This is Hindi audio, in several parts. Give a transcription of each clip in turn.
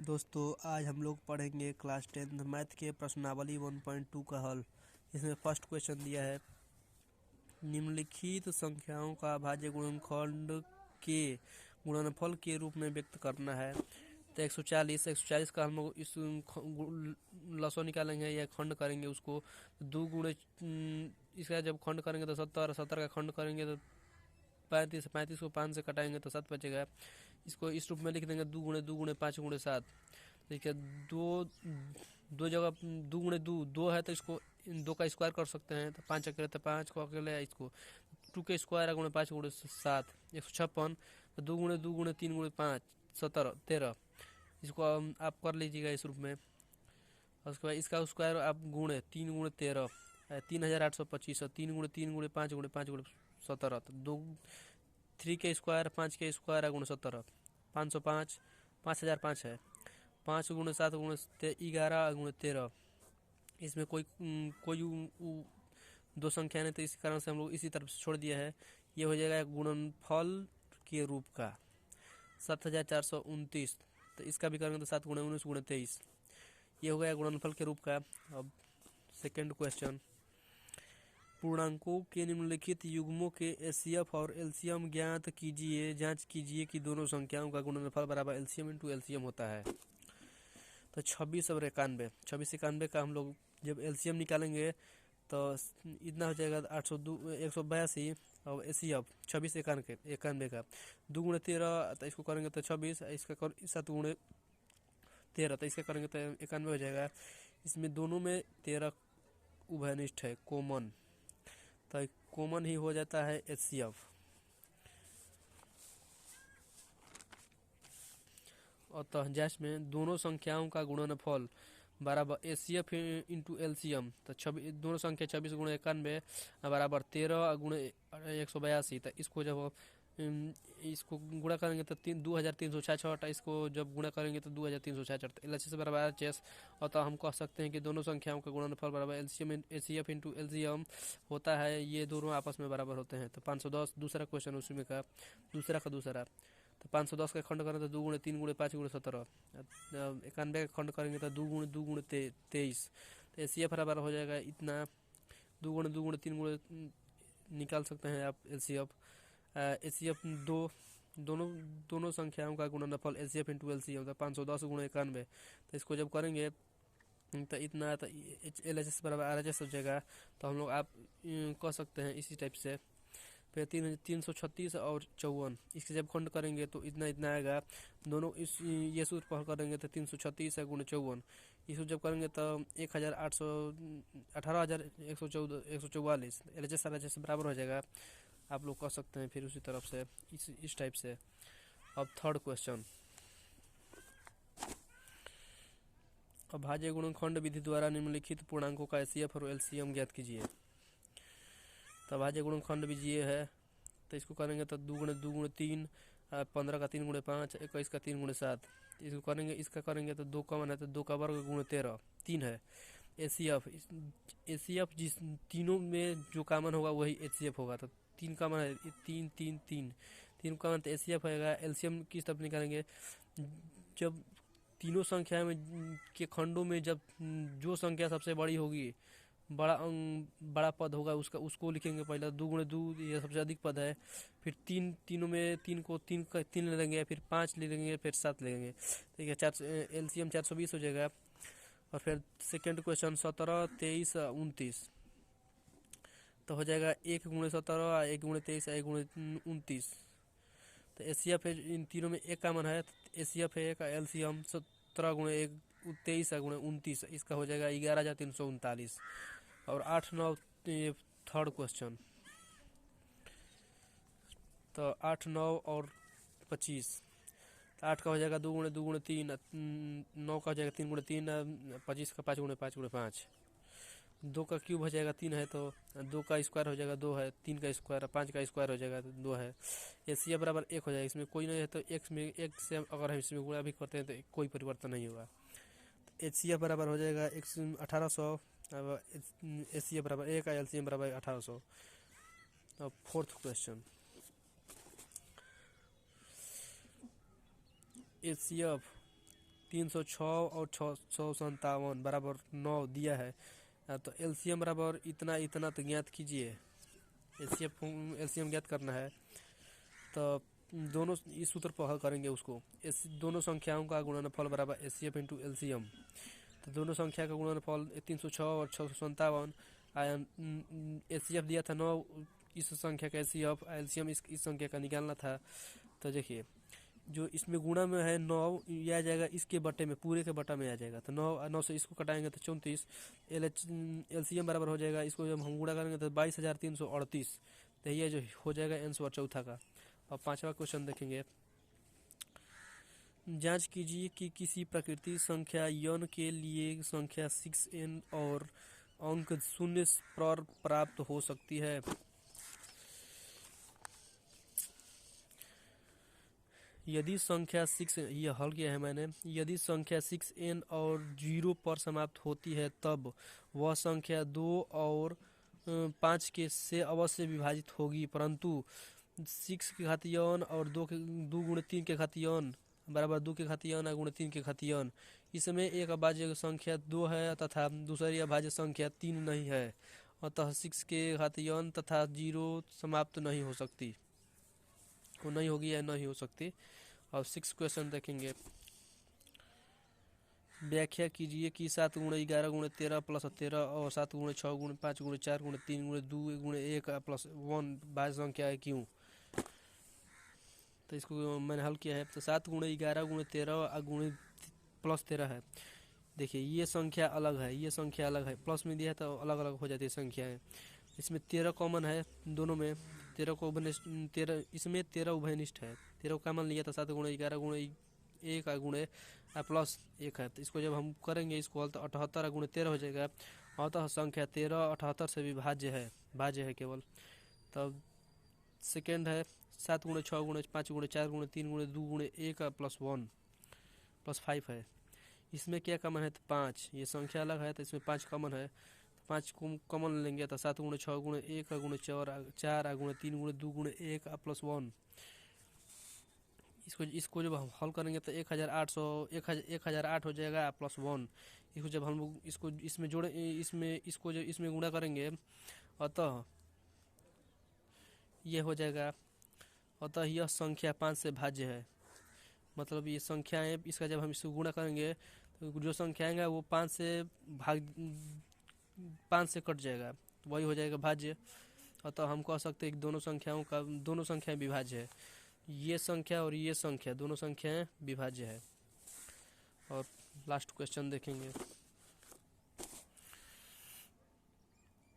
दोस्तों आज हम लोग पढ़ेंगे क्लास 10 मैथ के प्रश्नावली 1.2 का हल। इसमें फर्स्ट क्वेश्चन दिया है, निम्नलिखित संख्याओं का भाज्य गुणनखंड के गुणनफल के रूप में व्यक्त करना है। तो 140 का हम लोग इस लसो निकालेंगे या खंड करेंगे उसको। दो गुणे इसका जब खंड करेंगे तो 70 का खंड करेंगे तो 35 को 5 से कटाएंगे तो 7 बचेगा। इसको इस रूप में लिख देंगे, 2 गुणे 5 गुणे 7। देखिए दो जगह 2 है तो इसको 2 का स्क्वायर कर सकते हैं। तो 5 अकेले तो 5 को अकेले, इसको 2 के स्क्वायर है 5 गुणे 7 156। तो 2 गुणे 3 गुणे 5 13। इसको आप कर लीजिएगा इस रूप में। और उसके बाद इसका स्क्वायर आप गुणे 3 गुणे 13 3825। 3 गुणे 3 गुणे 5 गुणे 5 गुणे 17। तो 3 के स्क्वायर 5 के स्क्वायर है गुणे 17 505 5005 है। 5 गुणे 7 गुणे 11 गुणे 13। इसमें कोई दो संख्या नहीं, तो इस कारण से हम लोग इसी तरफ से छोड़ दिया है। ये हो जाएगा गुणनफल के रूप का 7429। तो इसका भी करेंगे तो 7 गुणे 19 गुणे 23। ये हो गया गुणनफल के रूप का। अब सेकेंड क्वेश्चन, पूर्णांकों के निम्नलिखित युग्मों के एचसीएफ और एलसीएम ज्ञात कीजिए। जांच कीजिए कि दोनों संख्याओं का गुणनफल बराबर एलसीएम इंटू एलसीएम होता है। तो 26 और 91 का हम लोग जब एलसीएम निकालेंगे तो इतना हो जाएगा 802 182। और एचसीएफ 26 91 का 2 गुणे 13। तो इसको करेंगे तो 26, इसका 7 गुणे 13। तो इसका करेंगे तो 91 हो जाएगा। इसमें दोनों में 13 उभयनिष्ठ है, कॉमन, तो कॉमन ही हो जाता है एचसीएफ। अतः जांच में दोनों संख्याओं का गुणनफल बराबर एचसीएफ इंटू एलसीएम। तो दोनों संख्या 26 गुणे 91 बराबर 13 गुणे 182। तो इसको जब इसको गुणा करेंगे तो 2366। इसको जब गुणा करेंगे तो 2366। एलएचएस बराबर एचएस। अतः हम कह सकते हैं कि दोनों संख्याओं का गुणनफल बराबर एलसीएम एचसीएफ इंटू एलसीएम होता है। ये दोनों आपस में बराबर होते हैं। तो 510 दूसरा क्वेश्चन उसमें का दूसरा। तो 510 का खंड करें तो 2 गुणे 3 गुणे 5 गुणे 17। 91 का खंड करेंगे तो 2 गुणे 23। तो एचसीएफ बराबर हो जाएगा इतना। 2 गुणे 3 गुणे निकाल सकते हैं आप एचसीएफ। एचसीएफ दोनों संख्याओं का गुणनफल एचसीएफ इंटू एलसीएम होता है 510 गुणे 91। तो इसको जब करेंगे तो इतना, तो एलएचएस बराबर आरएचएस हो जाएगा। तो हम लोग आप कह सकते हैं इसी टाइप से। फिर 336 और 54, इसके जब खंड करेंगे तो इतना आएगा। दोनों इस ये सूत्र पर करेंगे तो 336 गुणे 54। इसको जब करेंगे तो 18,144 एलएचएस बराबर हो जाएगा। आप लोग कह सकते हैं फिर उसी तरफ से इस टाइप से। अब थर्ड क्वेश्चन, अभाज्य गुणनखंड विधि द्वारा निम्नलिखित पूर्णांकों का एचसीएफ और एलसीएम ज्ञात कीजिए। तो अभाज्य गुणनखंड विधि ये है। तो इसको करेंगे तो 2 गुणे 3 15 का 3 गुणे 5 21 का 3 गुणे 7। इसको करेंगे, इसका करेंगे तो 2 कॉमन है तो 2 का वर्ग गुणे 13 3 है। एचसीएफ जिस तीनों में जो कॉमन होगा वही एचसीएफ होगा। तो 3 कॉमन है, 3 कॉमन तो एचसीएफ होगा। एलसीएम किस तरफ निकालेंगे, जब तीनों संख्या में के खंडों में जब जो संख्या सबसे बड़ी होगी, बड़ा पद होगा उसको लिखेंगे पहले। 2 गुणे 2 ये सबसे अधिक पद है। फिर तीनों में 3 ले लेंगे, फिर 5 ले लेंगे, फिर 7 ले लेंगे। ठीक है, 4 एलसीएम 420 हो जाएगा। और फिर सेकेंड क्वेश्चन 17 23 29। तो हो जाएगा 1 गुणे 17 1 गुणे 23 1 गुणे 29। तो एचसीएफ है, इन तीनों में एक कॉमन है। एचसीएफ है एक, एलसीएम 17 गुणे 1 23 गुणे 29। इसका हो जाएगा 11,339। और 8 9 थर्ड क्वेश्चन, तो 8 9 और 25। 8 का हो जाएगा 2 गुणे 3 9 का हो जाएगा 3 गुणे 3 25 का 5 गुणे 5 गुणे 5। 2 का क्यूब हो जाएगा 3 है तो 2 का स्क्वायर हो जाएगा 2 है। 3 का स्क्वायर 5 का स्क्वायर हो जाएगा तो 2 है। एचसीएफ बराबर 1 हो जाएगा। इसमें कोई नहीं है तो x में 1 से अगर हम इसमें गुणा भी करते हैं तो कोई परिवर्तन नहीं होगा। एचसीएफ बराबर हो जाएगा 1800। एचसीएफ बराबर 1 का, एलसीएम बराबर 1800। अब फोर्थ क्वेश्चन, एचसीएफ 306 और 657 बराबर 9 दिया है। तो एलसीएम बराबर इतना इतना तो ज्ञात कीजिए। एलसीएम ज्ञात करना है तो दोनों इस सूत्र पर हल करेंगे उसको। दोनों संख्याओं का गुणनफल बराबर एचसीएफ इंटू एलसीएम। तो दोनों संख्या का गुणनफल 306 और 657। एचसीएफ दिया था 9, इस संख्या का एचसीएफ, एलसीएम इस संख्या का निकालना था। तो देखिए जो इसमें गुणा में है 9, यह आ जाएगा इसके बटे में, पूरे के बटा में आ जाएगा। तो 9 से इसको कटाएंगे तो 34। एलसीएम बराबर हो जाएगा, इसको जब हम गुणा करेंगे तो 22,338। तो ये जो हो जाएगा आंसर चौथा का। और पांचवा क्वेश्चन देखेंगे। जांच कीजिए कि किसी प्राकृतिक संख्या n के लिए संख्या 6n और अंक 0 पर प्राप्त हो सकती है। यदि संख्या 6, ये हल किया है मैंने, यदि संख्या 6n और 0 पर समाप्त होती है तब वह संख्या 2 और 5 के से अवश्य विभाजित होगी, परंतु 6 के घातीय n और 2 गुणे 3 के घातीय n बराबर 2 के घातीय n गुणे 3 के घातीय n। इसमें एक अभाज्य संख्या 2 है तथा दूसरी अभाज्य संख्या 3 नहीं है, अतः 6 के घातीय n तथा 0 समाप्त नहीं हो सकती, वो नहीं होगी या नहीं हो सकती। और 6 क्वेश्चन देखेंगे। व्याख्या कीजिए कि 7 गुणे 11 गुणे 13 प्लस 13 और 7 गुणे 6 गुणे 5 गुणे 4 गुणे 3 गुणे 2 गुणे 1 प्लस 1 भाज्य संख्या है क्यों। तो इसको मैंने हल किया है। तो 7 गुणे 11 गुणे 13 गुणे प्लस 13 है। देखिए ये संख्या अलग है, ये संख्या अलग है, प्लस में दिया है तो अलग अलग हो जाती है संख्याएं। इसमें 13 कॉमन है दोनों में, 13 को तेरह, इसमें 13 उभयनिष्ठ है, 13 कॉमन लिया तो 7 गुणे 11 गुणे 1 गुणे प्लस 1 है। तो इसको जब हम करेंगे इसको तो 78 गुणे 13 हो जाएगा। अतः संख्या 13 78 से भी भाज्य है केवल। तब सेकेंड है 7 गुणे 6 गुणे 5 गुणे 4 गुणे 3 गुणे 2 गुणे 1 प्लस 1 प्लस 5 है। इसमें क्या कॉमन है तो 5, ये संख्या अलग है तो इसमें 5 कॉमन है। 5 को कॉमन लेंगे तो 7 गुणे 6 गुणे 1 गुणे 4 गुणे 3 गुणे 2 गुणे 1 प्लस 1। इसको जब हम हल करेंगे तो 1008 हो जाएगा प्लस 1। इसको जब हम लोग इसको इसमें जोड़े, इसको जब इसमें गुणा करेंगे अतः ये हो जाएगा। अतः यह संख्या 5 से भाज्य है। मतलब ये संख्या है, इसका जब हम इसको गुणा करेंगे तो जो संख्या आएगा वो 5 से कट जाएगा, तो वही हो जाएगा भाज्य। अतः हम कह सकते हैं कि दोनों संख्याएं विभाज्य है। ये संख्या और ये संख्या दोनों संख्याएं विभाज्य है। और लास्ट क्वेश्चन देखेंगे।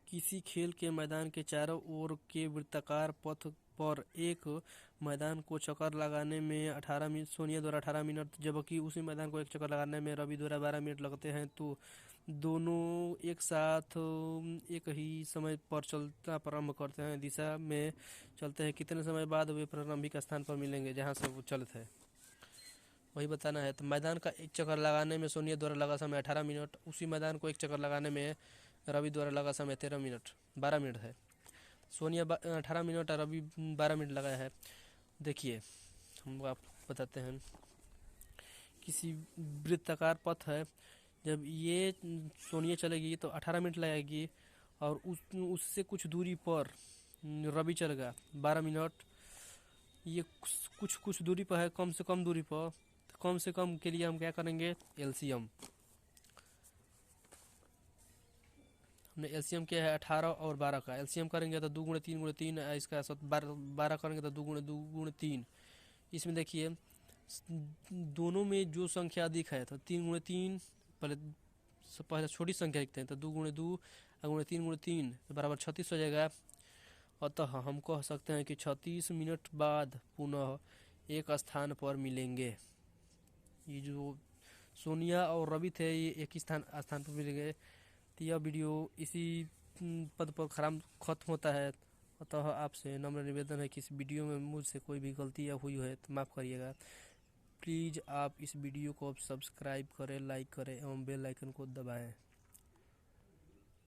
किसी खेल के मैदान के चारों ओर के वृत्ताकार पथ पर एक मैदान को चक्कर लगाने में 18 मिनट, सोनिया द्वारा 18 मिनट, जबकि उसी मैदान को एक चक्कर लगाने में रवि द्वारा 12 मिनट लगते हैं, तो दोनों एक साथ एक ही समय पर चलना प्रारंभ करते हैं, दिशा में चलते हैं, कितने समय बाद वे प्रारंभिक स्थान पर मिलेंगे जहां से वो चलते हैं, वही बताना है। तो मैदान का एक चक्कर लगाने में सोनिया द्वारा लगा समय 18 मिनट, उसी मैदान को एक चक्कर लगाने में रवि द्वारा लगा समय 12 मिनट है। सोनिया 18 मिनट और रवि 12 मिनट लगाया है। देखिए हम आपको बताते हैं। किसी वृत्ताकार पथ है, जब ये सोनिया चलेगी तो 18 मिनट लगेगी और उससे कुछ दूरी पर रवि चलेगा 12 मिनट। ये कुछ दूरी पर है, कम से कम दूरी पर, तो कम से कम के लिए हम क्या करेंगे, एलसीएम। हमने एलसीएम किया है 18 और 12 का, एलसीएम करेंगे तो 2 गुणे 3 गुणे 3, इसका 12 करेंगे तो 2 गुणे 2 गुणे 3। इसमें देखिए दोनों में जो संख्या अधिक है तो 3 गुणे 3, पहले छोटी संख्या लिखते हैं तो 2 गुणे 2 गुणे 3 गुणे 3 बराबर 36 हो जाएगा। अतः हम कह सकते हैं कि 36 मिनट बाद पुनः एक स्थान पर मिलेंगे। ये जो सोनिया और रवि थे ये एक ही स्थान पर मिलेंगे। तो यह वीडियो इसी पद पर खत्म होता है। अतः आपसे नम्र निवेदन है कि इस वीडियो में मुझसे कोई भी गलती या हुई है तो माफ़ करिएगा। प्लीज़ आप इस वीडियो को सब्सक्राइब करें, लाइक करें एवं बेल आइकन को दबाएं।